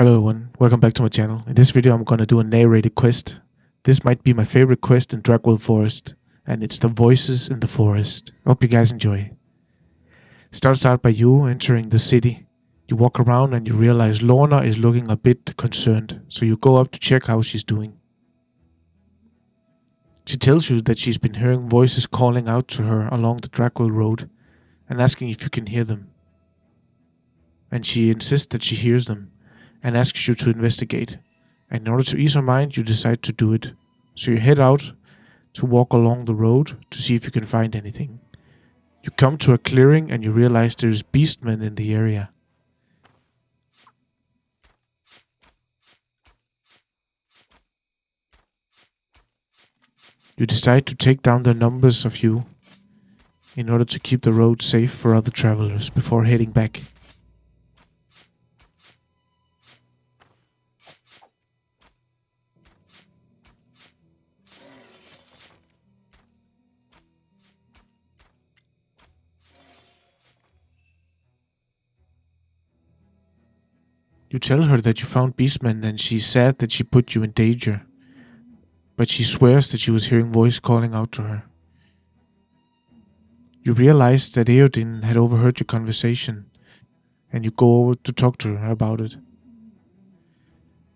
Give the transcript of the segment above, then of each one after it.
Hello everyone, welcome back to my channel. In this video I'm gonna do a narrated quest. This might be my favorite quest in Drakwald Forest, and it's the voices in the forest. Hope you guys enjoy. It starts out by you entering the city. You walk around and you realize Lorna is looking a bit concerned, so you go up to check how she's doing. She tells you that she's been hearing voices calling out to her along the Drakwald road and asking if you can hear them. And she insists that she hears them and asks you to investigate. And in order to ease her mind, you decide to do it. So you head out to walk along the road to see if you can find anything. You come to a clearing and you realize there's beastmen in the area. You decide to take down the numbers of you in order to keep the road safe for other travelers before heading back. You tell her that you found beastmen and she's sad that she put you in danger, but she swears that she was hearing voice calling out to her. You realize that Eodin had overheard your conversation, and you go over to talk to her about it.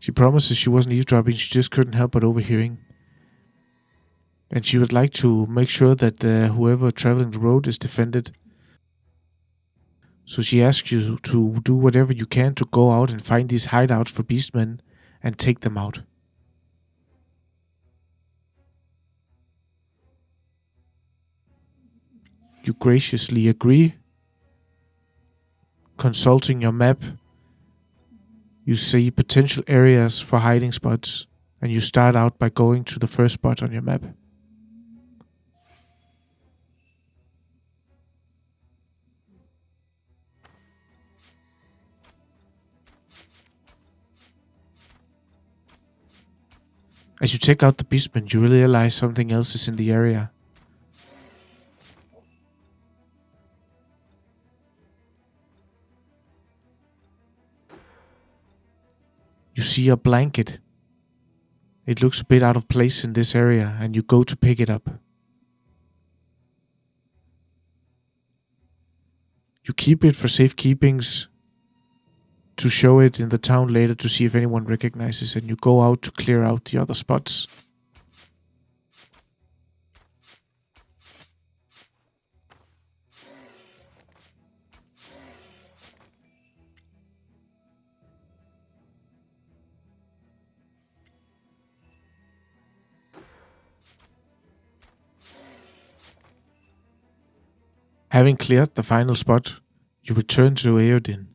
She promises she wasn't eavesdropping, she just couldn't help but overhearing. And she would like to make sure that whoever traveling the road is defended. So she asks you to do whatever you can to go out and find these hideouts for beastmen and take them out. You graciously agree. Consulting your map, you see potential areas for hiding spots, and you start out by going to the first spot on your map. As you take out the beastmen, you realize something else is in the area. You see a blanket. It looks a bit out of place in this area, and you go to pick it up. You keep it for safekeepings to show it in the town later to see if anyone recognizes it, and you go out to clear out the other spots. Having cleared the final spot, you return to Eodin.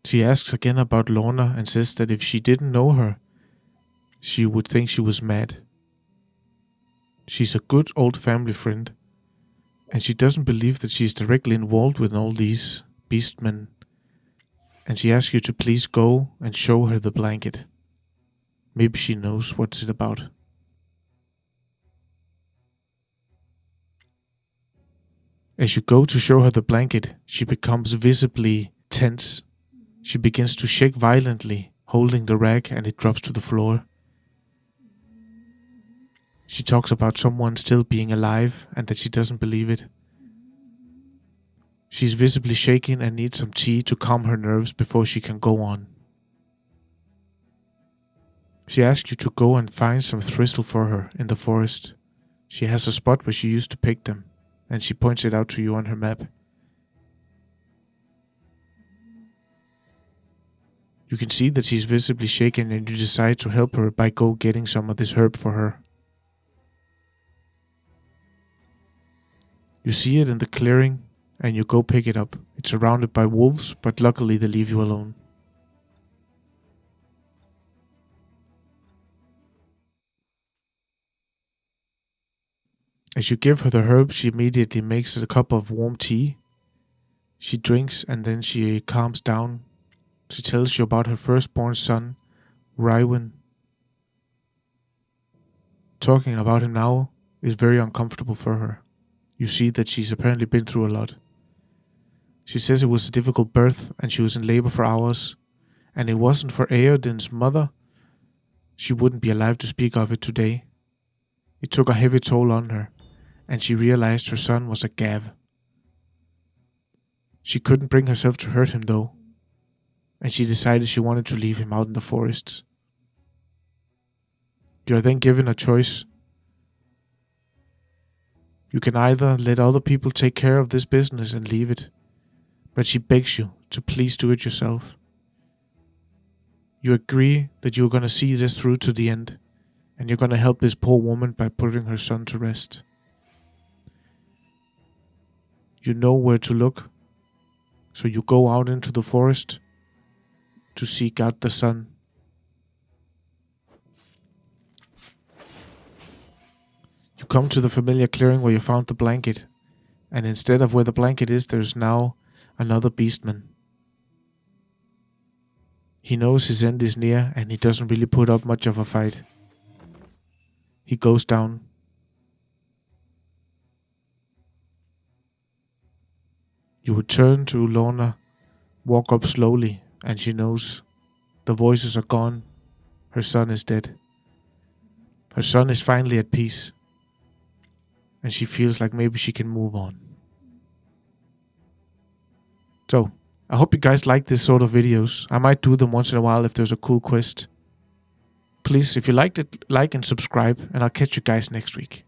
She asks again about Lorna and says that if she didn't know her, she would think she was mad. She's a good old family friend, and she doesn't believe that she's directly involved with all these beastmen, and she asks you to please go and show her the blanket. Maybe she knows what's it about. As you go to show her the blanket, she becomes visibly tense. She begins to shake violently, holding the rag, and it drops to the floor. She talks about someone still being alive and that she doesn't believe it. She's visibly shaking and needs some tea to calm her nerves before she can go on. She asks you to go and find some thistle for her in the forest. She has a spot where she used to pick them, and she points it out to you on her map. You can see that she's visibly shaken, and you decide to help her by getting some of this herb for her. You see it in the clearing, and you go pick it up. It's surrounded by wolves, but luckily they leave you alone. As you give her the herb, she immediately makes a cup of warm tea. She drinks and then she calms down. She tells you about her firstborn son, Rywin. Talking about him now is very uncomfortable for her. You see that she's apparently been through a lot. She says it was a difficult birth and she was in labor for hours, and it wasn't for Eodin's mother, she wouldn't be alive to speak of it today. It took a heavy toll on her, and she realized her son was a Gav. She couldn't bring herself to hurt him though, and she decided she wanted to leave him out in the forests. You are then given a choice. You can either let other people take care of this business and leave it, but she begs you to please do it yourself. You agree that you're going to see this through to the end, and you're going to help this poor woman by putting her son to rest. You know where to look, so you go out into the forest to seek out the son. You come to the familiar clearing where you found the blanket, and instead of where the blanket is, there's now another beastman. He knows his end is near, and he doesn't really put up much of a fight. He goes down. You return to Lorna, walk up slowly, and she knows the voices are gone. Her son is dead. Her son is finally at peace, and she feels like maybe she can move on. So, I hope you guys like this sort of videos. I might do them once in a while if there's a cool quest. Please, if you liked it, like and subscribe, and I'll catch you guys next week.